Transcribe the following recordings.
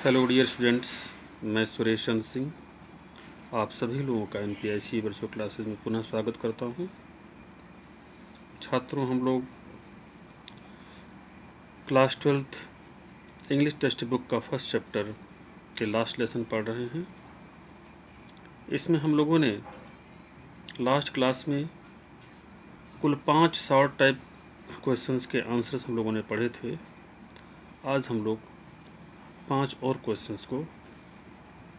Hello dear students, मैं सुरेश चंद्र सिंह आप सभी लोगों का NPIC वर्चुअल क्लासेस में पुनः स्वागत करता हूं। छात्रों, हम लोग class 12th English text book का फर्स्ट चैप्टर के लास्ट लेसन पढ़ रहे हैं। इसमें हम लोगों ने लास्ट क्लास में कुल 5 शॉर्ट टाइप क्वेश्चंस के आंसर्स हम लोगों ने पढ़े थे। आज हम लोग 5 और क्वेश्चंस को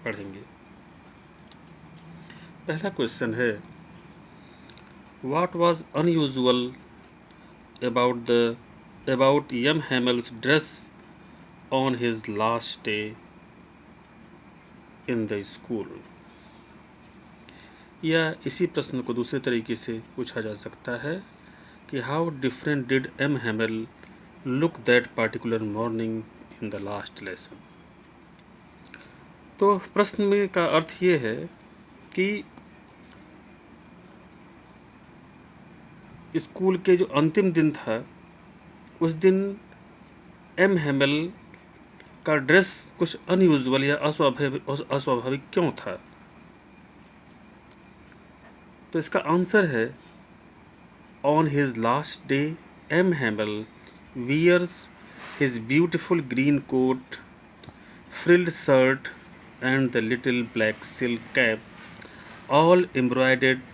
पढ़ेंगे। पहला क्वेश्चन है, what was unusual about M. Hamel's dress on his last day in the school। या इसी प्रश्न को दूसरे तरीके से पूछा जा सकता है कि how different did M. Hamel look that particular morning in the last lesson. तो प्रश्न में का अर्थ ये है कि स्कूल के जो अंतिम दिन था उस दिन M. Hamel का ड्रेस कुछ अनयूजुअल या अस्वाभाविक क्यों था। तो इसका आंसर है, on his last day M. Hamel wears his beautiful green coat, frilled shirt and the little black silk cap, all embroidered,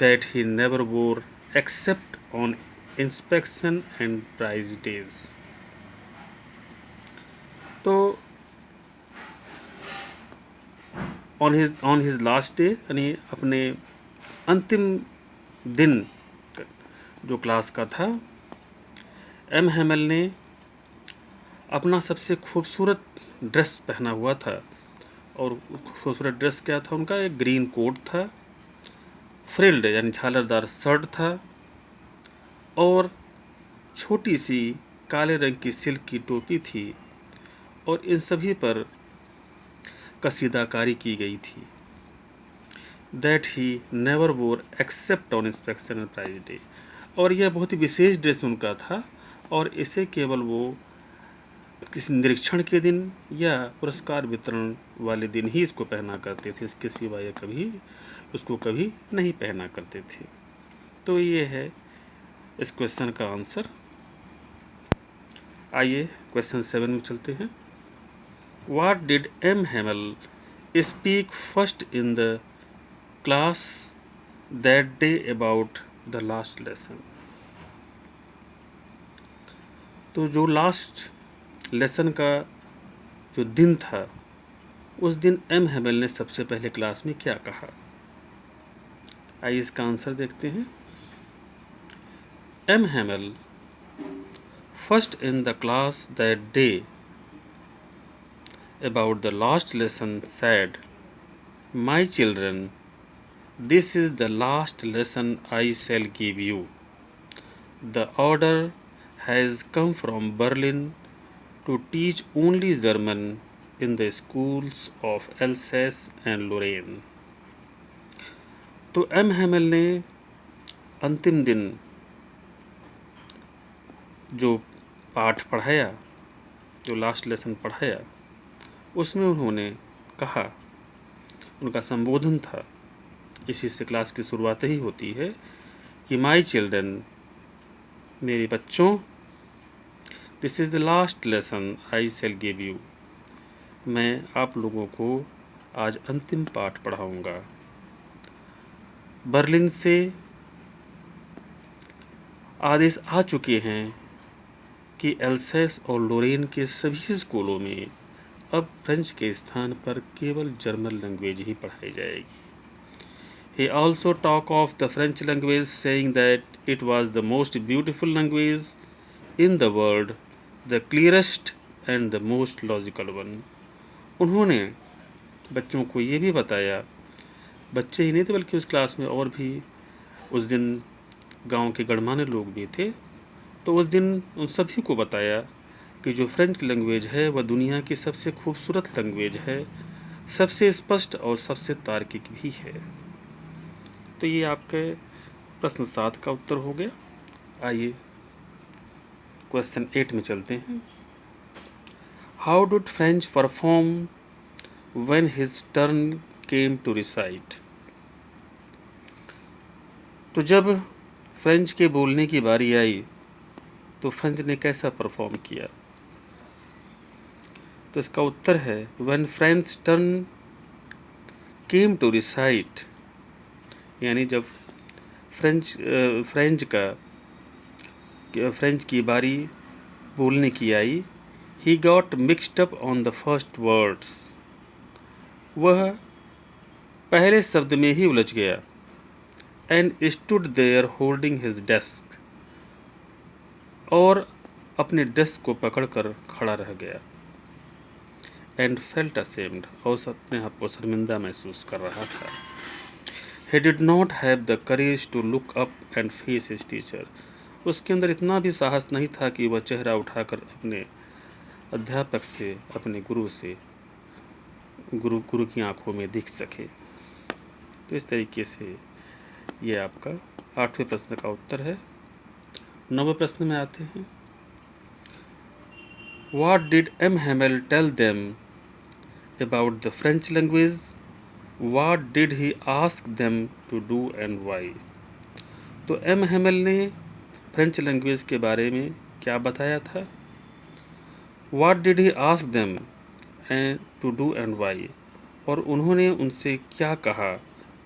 that he never wore except on inspection and prize days। तो on his last day यानी अपने अंतिम दिन जो class का था, M. Hamel ने अपना सबसे खूबसूरत ड्रेस पहना हुआ था। और खूबसूरत ड्रेस क्या था उनका? एक ग्रीन कोट था, फ्रिल्ड यानी झालरदार शर्ट था और छोटी सी काले रंग की सिल्क की टोपी थी और इन सभी पर कसीदाकारी की गई थी। That he never wore except on inspection and prize day. और यह बहुत ही विशेष ड्रेस उनका था और इसे केवल वो किसी निरीक्षण के दिन या पुरस्कार वितरण वाले दिन ही इसको पहना करते थे, इसके सिवा यह कभी उसको कभी नहीं पहना करते थे। तो ये है इस क्वेश्चन का आंसर। आइए क्वेश्चन 7 में चलते हैं। What did M. Hamel speak first in the class that day about the last lesson. तो जो लास्ट लेसन का जो दिन था उस दिन M. Hamel ने सबसे पहले क्लास में क्या कहा। आइए इसका आंसर देखते हैं। M. Hamel first in the class that day about the last lesson said, "My children, this is the last lesson I shall give you. The order has come from Berlin to teach only German in the schools of Alsace and Lorraine." तो M. Hamel ने अंतिम दिन जो पाठ पढ़ाया, जो last lesson पढ़ाया, उसमें उन्होंने कहा, उनका संबोधन था, इसी से क्लास की शुरुआत ही होती है कि माई चिल्ड्रन, मेरे बच्चों, this is the last lesson I shell give you. मैं आप लोगों को आज अंतिम पाठ पढ़ाऊँगा। बर्लिन से आदेश आ चुके हैं कि एल्सेस और लोरेन के सभी स्कूलों में अब फ्रेंच के स्थान पर केवल जर्मन लैंग्वेज ही पढ़ाई जाएगी। He also talked of the French language, saying that it was the most beautiful language in the world, the clearest and the most logical one। उन्होंने बच्चों को ये भी बताया, बच्चे ही नहीं थे बल्कि उस क्लास में और भी उस दिन गांव के गणमान्य लोग भी थे। तो उस दिन उन सभी को बताया कि जो फ्रेंच लैंग्वेज है वह दुनिया की सबसे खूबसूरत लैंग्वेज है, सबसे स्पष्ट और सबसे तार्किक भी है। तो ये आपके प्रश्न 7 का उत्तर हो गया। आइए क्वेश्चन 8 में चलते हैं। How did French perform when his turn came to recite. तो जब फ्रेंच के बोलने की बारी आई तो फ्रेंच ने कैसा परफॉर्म किया। तो इसका उत्तर है when French turn came to recite, यानी जब फ्रेंच की बारी बोलने की आई, he got mixed up on the first words, वह पहले शब्द में ही उलझ गया। And stood there holding his desk, और अपने डेस्क को पकड़कर खड़ा रह गया। एंड फेल्ट असेम्ड, और अपने आप को शर्मिंदा महसूस कर रहा था। He did not have the courage to look up and face his teacher, उसके अंदर इतना भी साहस नहीं था कि वह चेहरा उठाकर अपने अध्यापक से, अपने गुरु की आंखों में दिख सके। तो इस तरीके से ये आपका 8वें प्रश्न का उत्तर है। 9वें प्रश्न में आते हैं। What did M. Hamel tell them about the French language? What did he ask them to do and why? तो M. Hamel ने फ्रेंच लैंग्वेज के बारे में क्या बताया था। What did he ask them to do and why? और उन्होंने उनसे क्या कहा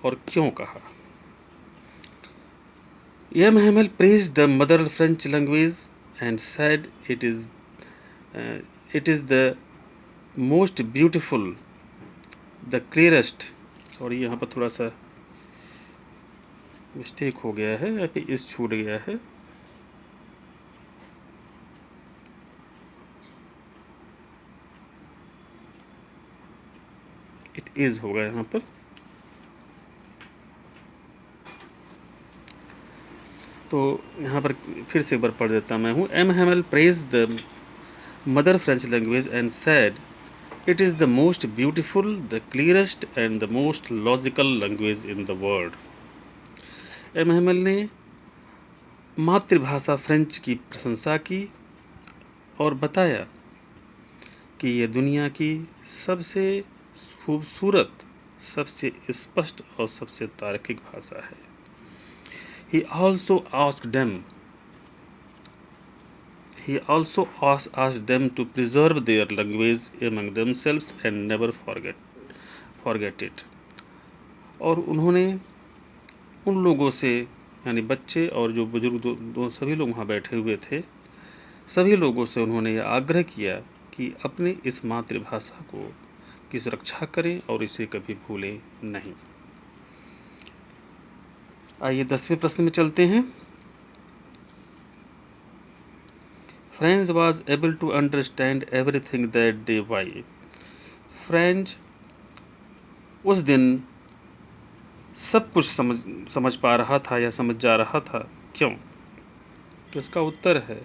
और क्यों कहा। M. Hamel praised the mother French language and said it is the most beautiful, the clearest, sorry यहाँ पर थोड़ा सा मिस्टेक हो गया है, यहाँ पे इस छूट गया है। इट इज होगा यहाँ पर। तो यहाँ पर फिर से एक बार पढ़ देता मैं हूँ। M Hamel praise the mother French language and said it is the most beautiful, the clearest and the most logical language in the world. M Hamel ने मातृभाषा फ्रेंच की प्रशंसा की और बताया कि ये दुनिया की सबसे खूबसूरत, सबसे स्पष्ट और सबसे तार्किक भाषा है। He also asked them to preserve their language among themselves and never forget it. और उन्होंने उन लोगों से, यानी बच्चे और जो बुजुर्ग सभी लोग वहाँ बैठे हुए थे, सभी लोगों से उन्होंने यह आग्रह किया कि अपने इस मातृभाषा की सुरक्षा करें और इसे कभी भूलें नहीं। आइए 10वें प्रश्न में चलते हैं। French was able to understand everything that day why. French उस दिन सब कुछ समझ पा रहा था या समझ जा रहा था, क्यों? तो इसका उत्तर है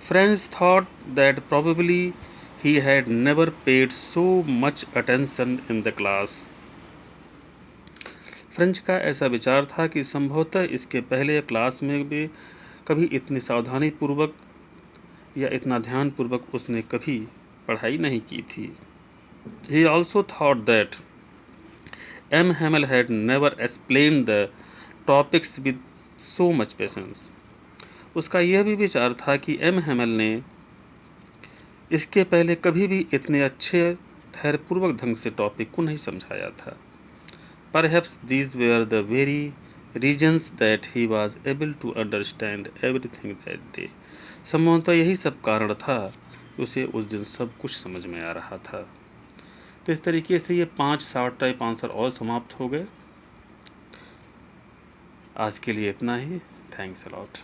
French thought that probably he had never paid so much attention in the class. French का ऐसा विचार था कि संभवतः इसके पहले क्लास में भी कभी इतनी सावधानी पूर्वक या इतना ध्यान पूर्वक उसने कभी पढ़ाई नहीं की थी। He also thought that M. Hamel had never explained the topics with so much patience. उसका यह भी विचार था कि एम हैमल ने इसके पहले कभी भी इतने अच्छे धैर्यपूर्वक ढंग से टॉपिक को नहीं समझाया था। Perhaps these were the very reasons that he was able to understand everything that day. संभवतः यही सब कारण था उसे उस दिन सब कुछ समझ में आ रहा था। तो इस तरीके से ये 5 शॉर्ट टाइप आंसर और समाप्त हो गए। आज के लिए इतना ही। Thanks a lot.